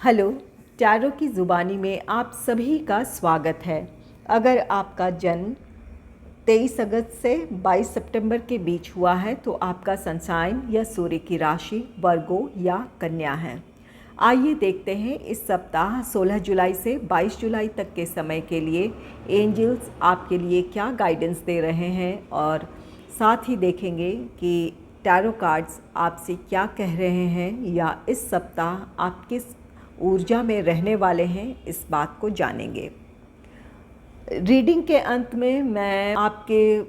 Hello, tarot की ज़ुबानी में आप सभी का स्वागत है। अगर आपका जन्म 23 अगस्त से 22 सितंबर के बीच हुआ है तो आपका सन साइन या सूर्य की राशि वर्गो या कन्या है। आइए देखते हैं इस सप्ताह 16 जुलाई से 22 जुलाई तक के समय के लिए एंजल्स आपके लिए क्या गाइडेंस दे रहे हैं, और साथ ही देखेंगे कि टैरो कार्ड्स आपसे क्या कह रहे हैं या इस सप्ताह आप किस ऊर्जा में रहने वाले हैं, इस बात को जानेंगे। रीडिंग के अंत में मैं आपके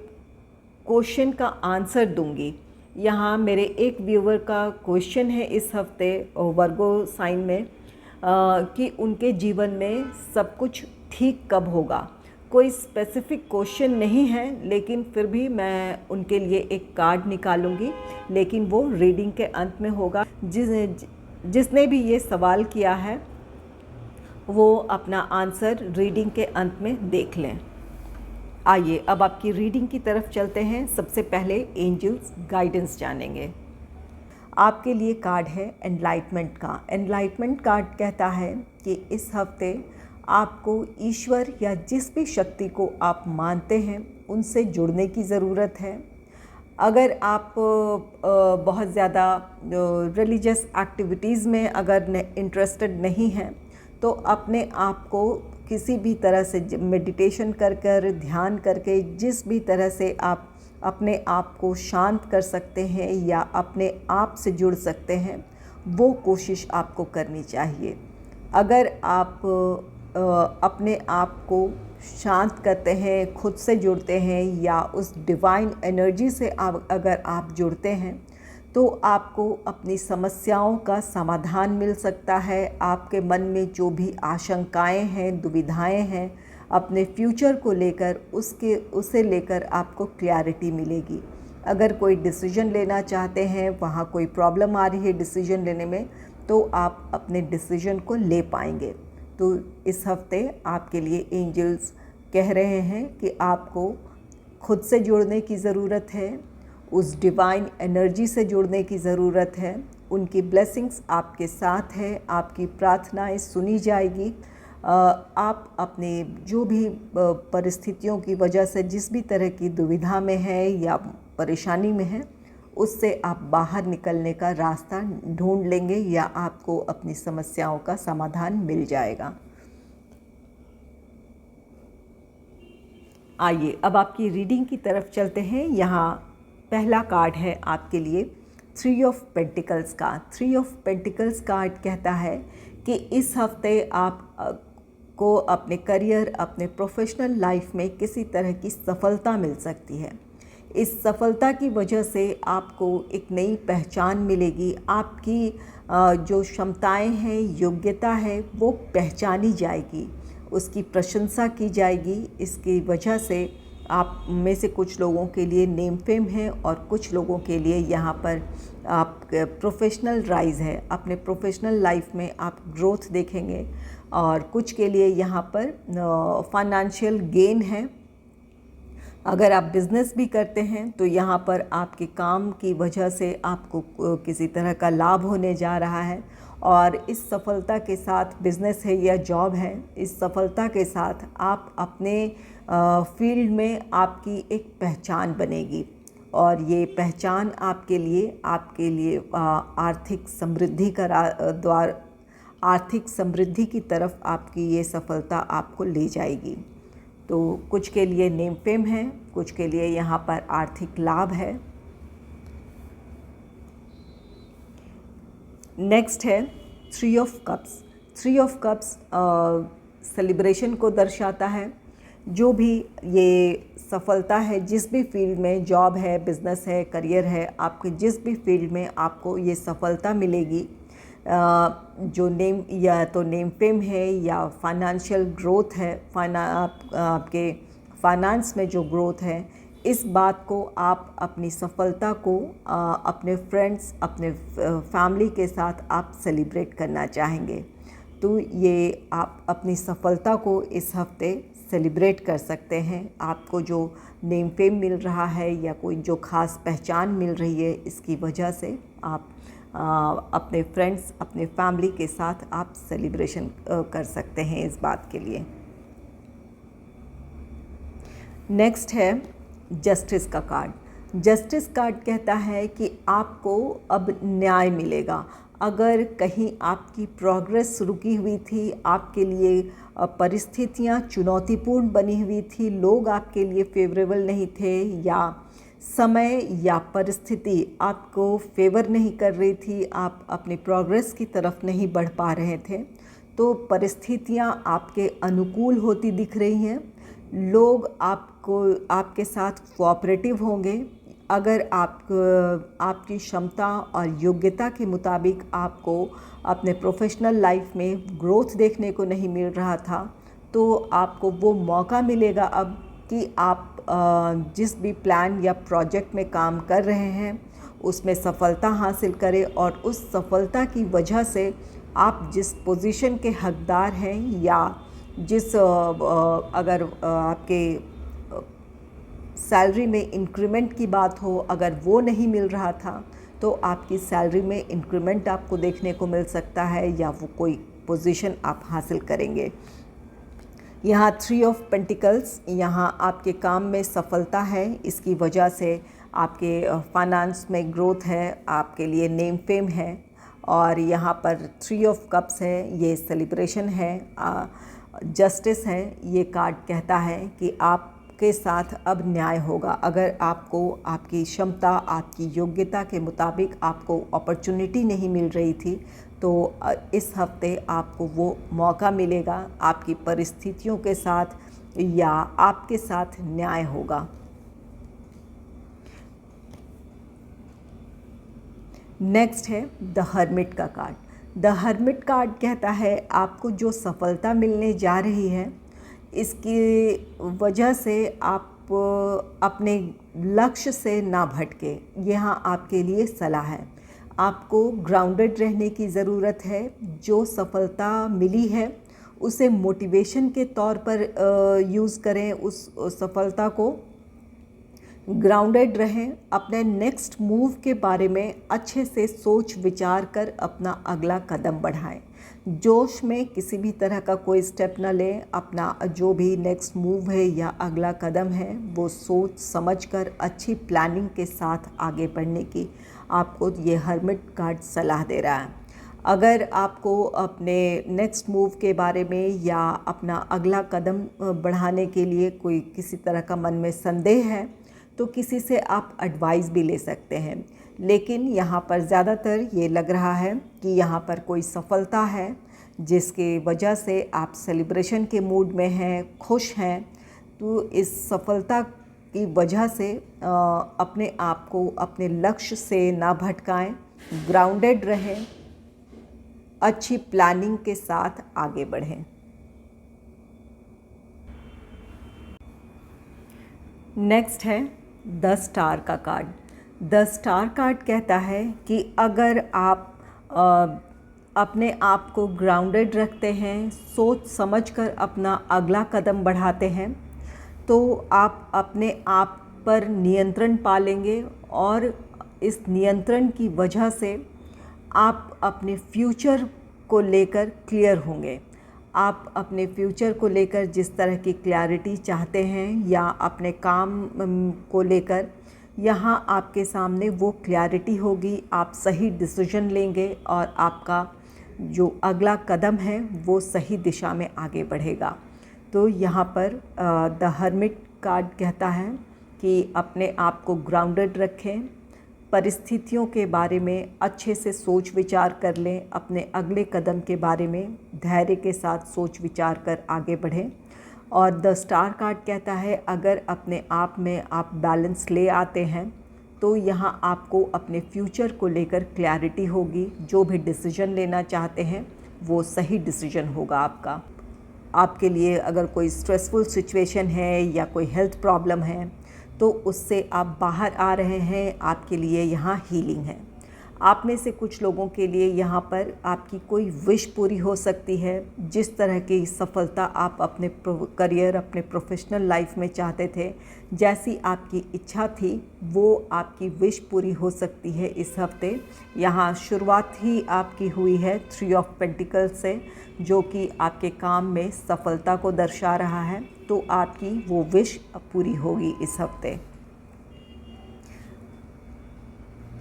क्वेश्चन का आंसर दूंगी। यहाँ मेरे एक व्यूवर का क्वेश्चन है इस हफ्ते वर्गो साइन में कि उनके जीवन में सब कुछ ठीक कब होगा। कोई स्पेसिफिक क्वेश्चन नहीं है, लेकिन फिर भी मैं उनके लिए एक कार्ड निकालूंगी, लेकिन वो रीडिंग के अंत में होगा। जिसने भी ये सवाल किया है वो अपना आंसर रीडिंग के अंत में देख लें। आइए अब आपकी रीडिंग की तरफ चलते हैं। सबसे पहले एंजल्स गाइडेंस जानेंगे। आपके लिए कार्ड है एनलाइटमेंट का। एनलाइटमेंट कार्ड कहता है कि इस हफ्ते आपको ईश्वर या जिस भी शक्ति को आप मानते हैं उनसे जुड़ने की ज़रूरत है। अगर आप बहुत ज़्यादा रिलीजियस एक्टिविटीज़ में अगर इंटरेस्टेड नहीं हैं तो अपने आप को किसी भी तरह से मेडिटेशन कर ध्यान करके जिस भी तरह से आप अपने आप को शांत कर सकते हैं या अपने आप से जुड़ सकते हैं, वो कोशिश आपको करनी चाहिए। अगर आप अपने आप को शांत करते हैं, खुद से जुड़ते हैं या उस डिवाइन एनर्जी से अगर आप जुड़ते हैं तो आपको अपनी समस्याओं का समाधान मिल सकता है। आपके मन में जो भी आशंकाएं हैं, दुविधाएं हैं अपने फ्यूचर को लेकर, उसे लेकर आपको क्लैरिटी मिलेगी। अगर कोई डिसीजन लेना चाहते हैं, वहाँ कोई प्रॉब्लम आ रही है डिसीजन लेने में, तो आप अपने डिसीजन को ले पाएंगे। तो इस हफ्ते आपके लिए एंजल्स कह रहे हैं कि आपको खुद से जुड़ने की ज़रूरत है, उस डिवाइन एनर्जी से जुड़ने की ज़रूरत है। उनकी ब्लेसिंग्स आपके साथ है, आपकी प्रार्थनाएं सुनी जाएगी। आप अपने जो भी परिस्थितियों की वजह से जिस भी तरह की दुविधा में है या परेशानी में है, उससे आप बाहर निकलने का रास्ता ढूंढ लेंगे या आपको अपनी समस्याओं का समाधान मिल जाएगा। आइए अब आपकी रीडिंग की तरफ चलते हैं। यहाँ पहला कार्ड है आपके लिए 3 ऑफ पेंटिकल्स का। 3 ऑफ पेंटिकल्स कार्ड कहता है कि इस हफ्ते आप को अपने करियर, अपने प्रोफेशनल लाइफ में किसी तरह की सफलता मिल सकती है। इस सफलता की वजह से आपको एक नई पहचान मिलेगी। आपकी जो क्षमताएं हैं, योग्यता है, वो पहचानी जाएगी, उसकी प्रशंसा की जाएगी। इसकी वजह से आप में से कुछ लोगों के लिए नेम फेम है और कुछ लोगों के लिए यहाँ पर आप प्रोफेशनल राइज़ है। अपने प्रोफेशनल लाइफ में आप ग्रोथ देखेंगे और कुछ के लिए यहाँ पर फाइनेंशियल गेन है। अगर आप बिज़नेस भी करते हैं तो यहाँ पर आपके काम की वजह से आपको किसी तरह का लाभ होने जा रहा है। और इस सफलता के साथ, बिज़नेस है या जॉब है, इस सफलता के साथ आप अपने फील्ड में आपकी एक पहचान बनेगी और ये पहचान आपके लिए आर्थिक समृद्धि का द्वार, आर्थिक समृद्धि की तरफ आपकी ये सफलता आपको ले जाएगी। तो कुछ के लिए नेम फेम है, कुछ के लिए यहाँ पर आर्थिक लाभ है। नेक्स्ट है 3 of cups. 3 of cups celebration को दर्शाता है। जो भी ये सफलता है, जिस भी फील्ड में, जॉब है, बिज़नेस है, करियर है, आपके जिस भी फील्ड में आपको ये सफलता मिलेगी, जो नेम या तो नेम फेम है या फाइनेंशियल ग्रोथ है, आपके फाइनेंस में जो ग्रोथ है, इस बात को आप अपनी सफलता को अपने फ्रेंड्स, अपने फैमिली के साथ आप सेलिब्रेट करना चाहेंगे। तो ये आप अपनी सफलता को इस हफ्ते सेलिब्रेट कर सकते हैं। आपको जो नेम फेम मिल रहा है या कोई जो ख़ास पहचान मिल रही है, इसकी वजह से आप अपने फ्रेंड्स, अपने फैमिली के साथ आप सेलिब्रेशन कर सकते हैं इस बात के लिए। नेक्स्ट है जस्टिस का कार्ड। जस्टिस कार्ड कहता है कि आपको अब न्याय मिलेगा। अगर कहीं आपकी प्रोग्रेस रुकी हुई थी, आपके लिए परिस्थितियाँ चुनौतीपूर्ण बनी हुई थी, लोग आपके लिए फेवरेबल नहीं थे, या समय या परिस्थिति आपको फेवर नहीं कर रही थी, आप अपनी प्रोग्रेस की तरफ नहीं बढ़ पा रहे थे, तो परिस्थितियाँ आपके अनुकूल होती दिख रही हैं। लोग आपके साथ कोऑपरेटिव होंगे। अगर आपकी क्षमता और योग्यता के मुताबिक आपको अपने प्रोफेशनल लाइफ में ग्रोथ देखने को नहीं मिल रहा था, तो आपको वो मौका मिलेगा अब कि आप जिस भी प्लान या प्रोजेक्ट में काम कर रहे हैं उसमें सफलता हासिल करें, और उस सफलता की वजह से आप जिस पोजीशन के हकदार हैं, या जिस अगर आपके सैलरी में इंक्रीमेंट की बात हो, अगर वो नहीं मिल रहा था तो आपकी सैलरी में इंक्रीमेंट आपको देखने को मिल सकता है, या वो कोई पोजीशन आप हासिल करेंगे। यहाँ 3 ऑफ पेंटिकल्स, यहाँ आपके काम में सफलता है, इसकी वजह से आपके फाइनेंस में ग्रोथ है, आपके लिए नेम फेम है। और यहाँ पर 3 ऑफ कप्स है, ये सेलिब्रेशन है, जस्टिस है। ये कार्ड कहता है कि आपके साथ अब न्याय होगा। अगर आपको आपकी क्षमता, आपकी योग्यता के मुताबिक आपको अपॉर्चुनिटी नहीं मिल रही थी, तो इस हफ्ते आपको वो मौका मिलेगा, आपकी परिस्थितियों के साथ या आपके साथ न्याय होगा। नेक्स्ट है द हर्मिट का कार्ड। द हर्मिट कार्ड कहता है आपको जो सफलता मिलने जा रही है, इसकी वजह से आप अपने लक्ष्य से ना भटके। यहाँ आपके लिए सलाह है, आपको ग्राउंडेड रहने की ज़रूरत है। जो सफलता मिली है उसे मोटिवेशन के तौर पर यूज़ करें, उस सफलता को ग्राउंडेड रहें। अपने नेक्स्ट मूव के बारे में अच्छे से सोच विचार कर अपना अगला कदम बढ़ाएं। जोश में किसी भी तरह का कोई स्टेप न लें। अपना जो भी नेक्स्ट मूव है या अगला कदम है वो सोच समझ कर अच्छी प्लानिंग के साथ आगे बढ़ने की आपको ये हर्मिट कार्ड सलाह दे रहा है। अगर आपको अपने नेक्स्ट मूव के बारे में या अपना अगला कदम बढ़ाने के लिए कोई किसी तरह का मन में संदेह है, तो किसी से आप एडवाइस भी ले सकते हैं। लेकिन यहाँ पर ज़्यादातर ये लग रहा है कि यहाँ पर कोई सफलता है जिसके वजह से आप सेलिब्रेशन के मूड में हैं, खुश हैं। तो इस सफलता की वजह से अपने आप को अपने लक्ष्य से ना भटकाएं, ग्राउंडेड रहें, अच्छी प्लानिंग के साथ आगे बढ़ें। नेक्स्ट है द स्टार का कार्ड। द स्टार कार्ड कहता है कि अगर आप अपने आप को ग्राउंडेड रखते हैं, सोच समझकर अपना अगला कदम बढ़ाते हैं, तो आप अपने आप पर नियंत्रण पा लेंगे, और इस नियंत्रण की वजह से आप अपने फ्यूचर को लेकर क्लियर होंगे। आप अपने फ्यूचर को लेकर जिस तरह की क्लैरिटी चाहते हैं या अपने काम को लेकर, यहाँ आपके सामने वो क्लैरिटी होगी। आप सही डिसीजन लेंगे और आपका जो अगला कदम है वो सही दिशा में आगे बढ़ेगा। तो यहाँ पर द हर्मिट कार्ड कहता है कि अपने आप को ग्राउंडेड रखें, परिस्थितियों के बारे में अच्छे से सोच विचार कर लें, अपने अगले कदम के बारे में धैर्य के साथ सोच विचार कर आगे बढ़ें। और द स्टार कार्ड कहता है अगर अपने आप में आप बैलेंस ले आते हैं, तो यहाँ आपको अपने फ्यूचर को लेकर क्लैरिटी होगी। जो भी डिसीजन लेना चाहते हैं वो सही डिसीजन होगा आपका। आपके लिए अगर कोई स्ट्रेसफुल सिचुएशन है या कोई हेल्थ प्रॉब्लम है, तो उससे आप बाहर आ रहे हैं, आपके लिए यहाँ हीलिंग है। आप में से कुछ लोगों के लिए यहाँ पर आपकी कोई विश पूरी हो सकती है। जिस तरह की सफलता आप अपने करियर, अपने प्रोफेशनल लाइफ में चाहते थे, जैसी आपकी इच्छा थी, वो आपकी विश पूरी हो सकती है इस हफ्ते। यहाँ शुरुआत ही आपकी हुई है 3 ऑफ पेंटिकल्स से, जो कि आपके काम में सफलता को दर्शा रहा है। तो आपकी वो विश पूरी होगी इस हफ्ते।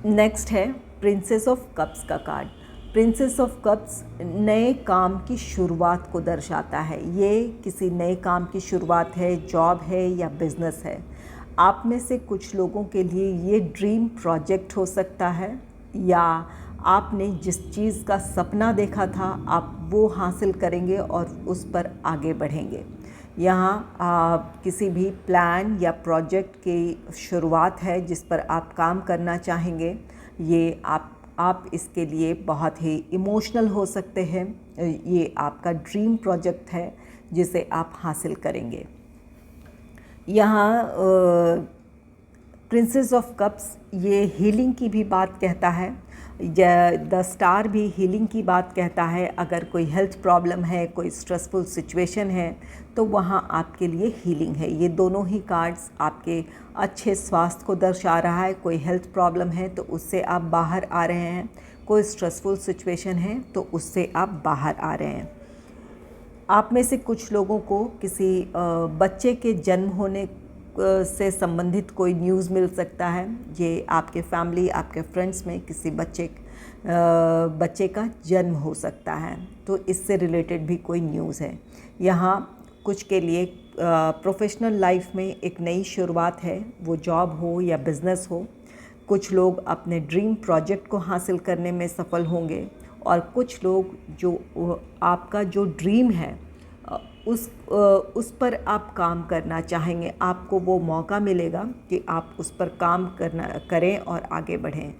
नेक्स्ट है प्रिंसेस ऑफ कप्स का कार्ड। प्रिंसेस ऑफ कप्स नए काम की शुरुआत को दर्शाता है। ये किसी नए काम की शुरुआत है, जॉब है या बिज़नेस है। आप में से कुछ लोगों के लिए ये ड्रीम प्रोजेक्ट हो सकता है, या आपने जिस चीज़ का सपना देखा था आप वो हासिल करेंगे और उस पर आगे बढ़ेंगे। यहाँ किसी भी प्लान या प्रोजेक्ट की शुरुआत है जिस पर आप काम करना चाहेंगे। ये आप इसके लिए बहुत ही इमोशनल हो सकते हैं। ये आपका ड्रीम प्रोजेक्ट है जिसे आप हासिल करेंगे। यहाँ प्रिंसेस ऑफ कप्स ये हीलिंग की भी बात कहता है। द स्टार भी हीलिंग की बात कहता है। अगर कोई हेल्थ प्रॉब्लम है, कोई स्ट्रेसफुल सिचुएशन है, तो वहाँ आपके लिए हीलिंग है। ये दोनों ही कार्ड्स आपके अच्छे स्वास्थ्य को दर्शा रहा है। कोई हेल्थ प्रॉब्लम है तो उससे आप बाहर आ रहे हैं, कोई स्ट्रेसफुल सिचुएशन है तो उससे आप बाहर आ रहे हैं। आप में से कुछ लोगों को किसी बच्चे के जन्म होने से संबंधित कोई न्यूज़ मिल सकता है। ये आपके फैमिली, आपके फ्रेंड्स में किसी बच्चे का जन्म हो सकता है, तो इससे रिलेटेड भी कोई न्यूज़ है। यहाँ कुछ के लिए प्रोफेशनल लाइफ में एक नई शुरुआत है, वो जॉब हो या बिज़नेस हो। कुछ लोग अपने ड्रीम प्रोजेक्ट को हासिल करने में सफल होंगे, और कुछ लोग जो आपका जो ड्रीम है उस पर आप काम करना चाहेंगे। आपको वो मौका मिलेगा कि आप उस पर काम करें और आगे बढ़ें।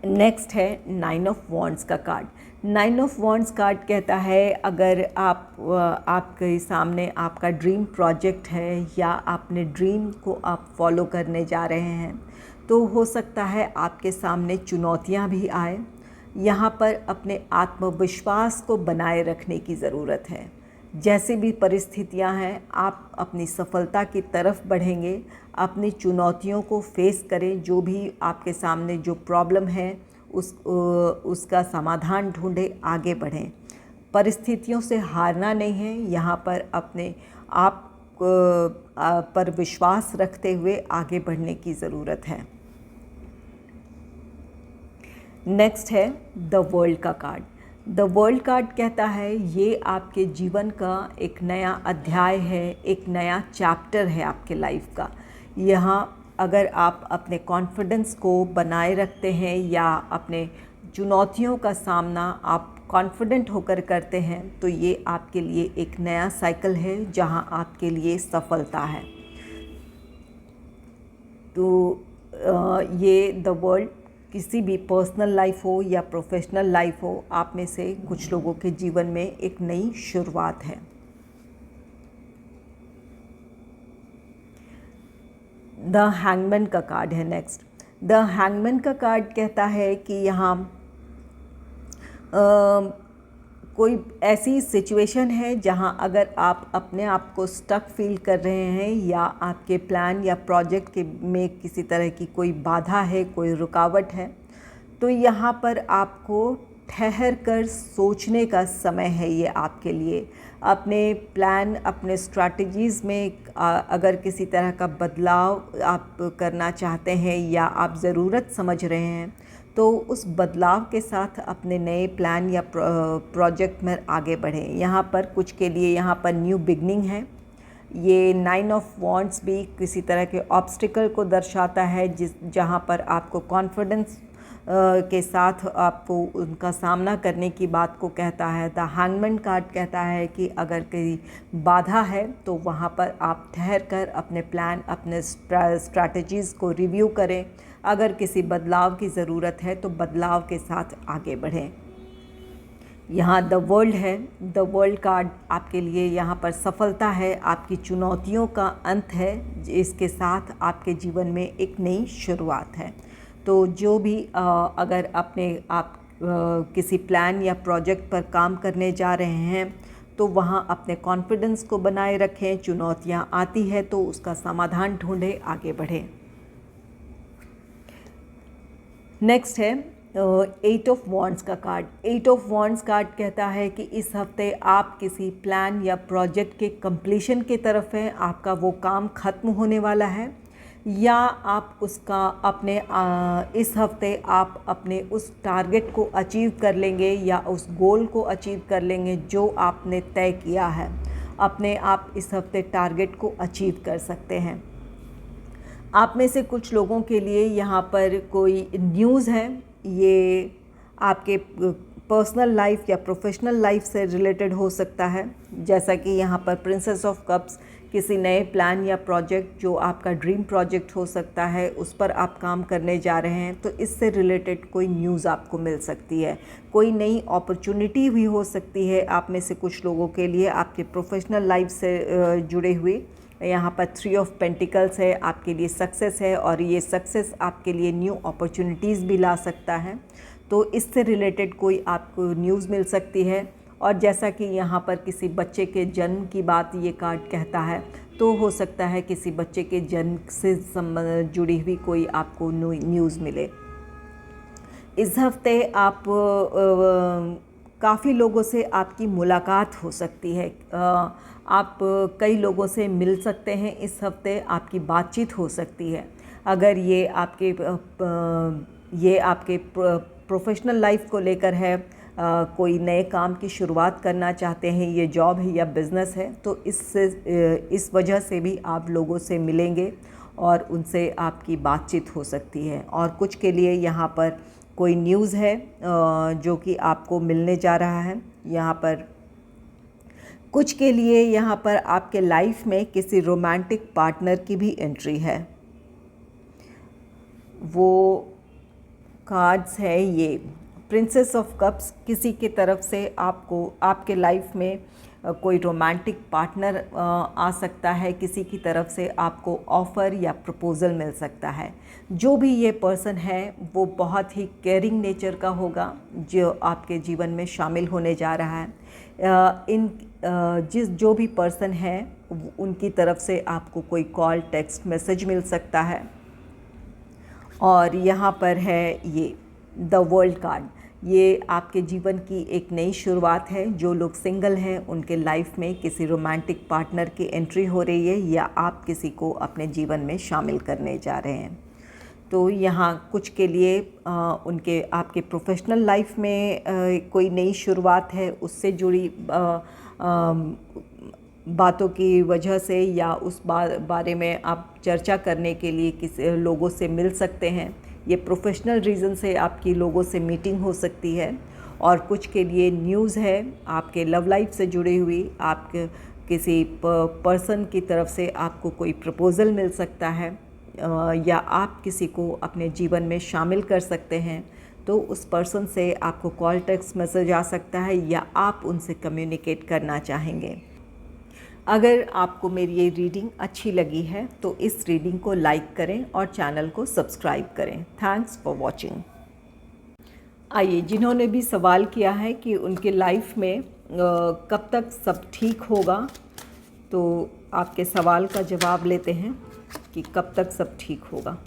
नेक्स्ट है 9 ऑफ वॉन्ड्स का कार्ड। 9 ऑफ वॉन्ड्स कार्ड कहता है अगर आपके सामने आपका ड्रीम प्रोजेक्ट है या आपने ड्रीम को आप फॉलो करने जा रहे हैं, तो हो सकता है आपके सामने चुनौतियां भी आए। यहाँ पर अपने आत्मविश्वास को बनाए रखने की ज़रूरत है। जैसे भी परिस्थितियाँ हैं, आप अपनी सफलता की तरफ बढ़ेंगे। अपनी चुनौतियों को फेस करें। जो भी आपके सामने जो प्रॉब्लम है उसका समाधान ढूंढें, आगे बढ़ें। परिस्थितियों से हारना नहीं है। यहाँ पर अपने आप पर विश्वास रखते हुए आगे बढ़ने की ज़रूरत है। नेक्स्ट है द वर्ल्ड का कार्ड। द वर्ल्ड कार्ड कहता है ये आपके जीवन का एक नया अध्याय है, एक नया चैप्टर है आपके लाइफ का। यहाँ अगर आप अपने कॉन्फिडेंस को बनाए रखते हैं या अपने चुनौतियों का सामना आप कॉन्फिडेंट होकर करते हैं, तो ये आपके लिए एक नया साइकिल है जहाँ आपके लिए सफलता है। तो ये द वर्ल्ड किसी भी पर्सनल लाइफ हो या प्रोफेशनल लाइफ हो, आप में से कुछ लोगों के जीवन में एक नई शुरुआत है। द हैंगमैन का कार्ड है नेक्स्ट। द हैंगमैन का कार्ड कहता है कि यहाँ कोई ऐसी सिचुएशन है जहां अगर आप अपने आप को स्टक फील कर रहे हैं या आपके प्लान या प्रोजेक्ट के में किसी तरह की कोई बाधा है, कोई रुकावट है, तो यहाँ पर आपको ठहर कर सोचने का समय है। ये आपके लिए अपने प्लान, अपने स्ट्रैटेजीज़ में अगर किसी तरह का बदलाव आप करना चाहते हैं या आप ज़रूरत समझ रहे हैं, तो उस बदलाव के साथ अपने नए प्लान या प्रोजेक्ट में आगे बढ़ें। यहाँ पर कुछ के लिए यहाँ पर न्यू बिगनिंग है। ये 9 ऑफ वॉन्ड्स भी किसी तरह के ऑब्स्टिकल को दर्शाता है जहाँ पर आपको कॉन्फिडेंस के साथ आपको उनका सामना करने की बात को कहता है। द हैंगमैन कार्ड कहता है कि अगर कोई बाधा है तो वहाँ पर आप ठहर कर अपने प्लान, अपने स्ट्रैटेजीज़ को रिव्यू करें। अगर किसी बदलाव की ज़रूरत है तो बदलाव के साथ आगे बढ़ें। यहाँ द वर्ल्ड है। द वर्ल्ड कार्ड आपके लिए यहाँ पर सफलता है, आपकी चुनौतियों का अंत है, इसके साथ आपके जीवन में एक नई शुरुआत है। तो जो भी अगर आप किसी प्लान या प्रोजेक्ट पर काम करने जा रहे हैं तो वहाँ अपने कॉन्फिडेंस को बनाए रखें। चुनौतियाँ आती है तो उसका समाधान ढूंढें, आगे बढ़ें। नेक्स्ट है 8 ऑफ वॉन्ड्स का कार्ड। 8 ऑफ वॉन्ड्स कार्ड कहता है कि इस हफ्ते आप किसी प्लान या प्रोजेक्ट के कंप्लीशन की तरफ हैं, आपका वो काम ख़त्म होने वाला है, या आप उसका इस हफ्ते आप अपने उस टारगेट को अचीव कर लेंगे या उस गोल को अचीव कर लेंगे जो आपने तय किया है। आप इस हफ्ते टारगेट को अचीव कर सकते हैं। आप में से कुछ लोगों के लिए यहाँ पर कोई न्यूज़ है, ये आपके पर्सनल लाइफ या प्रोफेशनल लाइफ से रिलेटेड हो सकता है। जैसा कि यहाँ पर प्रिंसेस ऑफ कप्स किसी नए प्लान या प्रोजेक्ट जो आपका ड्रीम प्रोजेक्ट हो सकता है उस पर आप काम करने जा रहे हैं, तो इससे रिलेटेड कोई न्यूज़ आपको मिल सकती है। कोई नई अपॉर्चुनिटी भी हो सकती है आप में से कुछ लोगों के लिए आपके प्रोफेशनल लाइफ से जुड़े हुए। यहाँ पर 3 ऑफ पेंटिकल्स है, आपके लिए सक्सेस है और ये सक्सेस आपके लिए न्यू अपॉर्चुनिटीज़ भी ला सकता है। तो इससे रिलेटेड कोई आपको न्यूज़ मिल सकती है। और जैसा कि यहाँ पर किसी बच्चे के जन्म की बात ये कार्ड कहता है, तो हो सकता है किसी बच्चे के जन्म से जुड़ी हुई कोई आपको न्यूज़ मिले। इस हफ्ते आप काफ़ी लोगों से आपकी मुलाकात हो सकती है। आप कई लोगों से मिल सकते हैं। इस हफ्ते आपकी बातचीत हो सकती है। अगर ये आपके प्रोफेशनल लाइफ को लेकर है, कोई नए काम की शुरुआत करना चाहते हैं, ये जॉब है या बिज़नेस है, तो इस वजह से भी आप लोगों से मिलेंगे और उनसे आपकी बातचीत हो सकती है। और कुछ के लिए यहाँ पर कोई न्यूज़ है जो कि आपको मिलने जा रहा है। यहाँ पर कुछ के लिए यहाँ पर आपके लाइफ में किसी रोमांटिक पार्टनर की भी एंट्री है। वो कार्ड्स है ये प्रिंसेस ऑफ कप्स। किसी की तरफ से आपके लाइफ में कोई रोमांटिक पार्टनर आ सकता है, किसी की तरफ से आपको ऑफ़र या प्रपोज़ल मिल सकता है। जो भी ये पर्सन है वो बहुत ही केयरिंग नेचर का होगा जो आपके जीवन में शामिल होने जा रहा है। जो भी पर्सन है उनकी तरफ से आपको कोई कॉल, टेक्स्ट मैसेज मिल सकता है। और यहाँ पर है ये द वर्ल्ड कार्ड। ये आपके जीवन की एक नई शुरुआत है। जो लोग सिंगल हैं उनके लाइफ में किसी रोमांटिक पार्टनर की एंट्री हो रही है या आप किसी को अपने जीवन में शामिल करने जा रहे हैं। तो यहाँ कुछ के लिए आपके प्रोफेशनल लाइफ में कोई नई शुरुआत है, उससे जुड़ी बातों की वजह से या उस बारे में आप चर्चा करने के लिए किसी लोगों से मिल सकते हैं। ये प्रोफेशनल रीज़न से आपकी लोगों से मीटिंग हो सकती है। और कुछ के लिए न्यूज़ है आपके लव लाइफ से जुड़ी हुई। आपके किसी पर्सन की तरफ से आपको कोई प्रपोज़ल मिल सकता है या आप किसी को अपने जीवन में शामिल कर सकते हैं। तो उस पर्सन से आपको कॉल, टेक्स्ट मैसेज आ सकता है या आप उनसे कम्युनिकेट करना चाहेंगे। अगर आपको मेरी ये रीडिंग अच्छी लगी है तो इस रीडिंग को लाइक करें और चैनल को सब्सक्राइब करें। Thanks for watching. आइए, जिन्होंने भी सवाल किया है कि उनके लाइफ में कब तक सब ठीक होगा, तो आपके सवाल का जवाब लेते हैं कि कब तक सब ठीक होगा।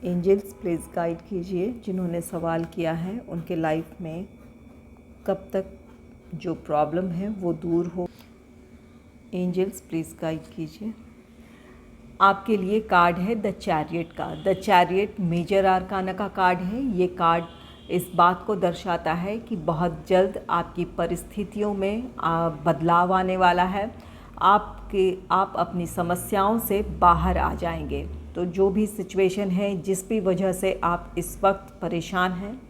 एंजल्स प्लीज़ गाइड कीजिए जिन्होंने सवाल किया है उनके लाइफ में कब तक जो प्रॉब्लम है वो दूर हो। एंजल्स प्लीज़ गाइड कीजिए। आपके लिए कार्ड है द चैरियट का। द चैरियट मेजर आर्काना का कार्ड है। ये कार्ड इस बात को दर्शाता है कि बहुत जल्द आपकी परिस्थितियों में बदलाव आने वाला है। आप अपनी समस्याओं से बाहर आ जाएंगे। तो जो भी सिचुएशन है, जिस भी वजह से आप इस वक्त परेशान हैं,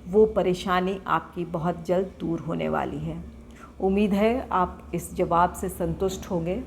वो परेशानी आपकी बहुत जल्द दूर होने वाली है। उम्मीद है आप इस जवाब से संतुष्ट होंगे।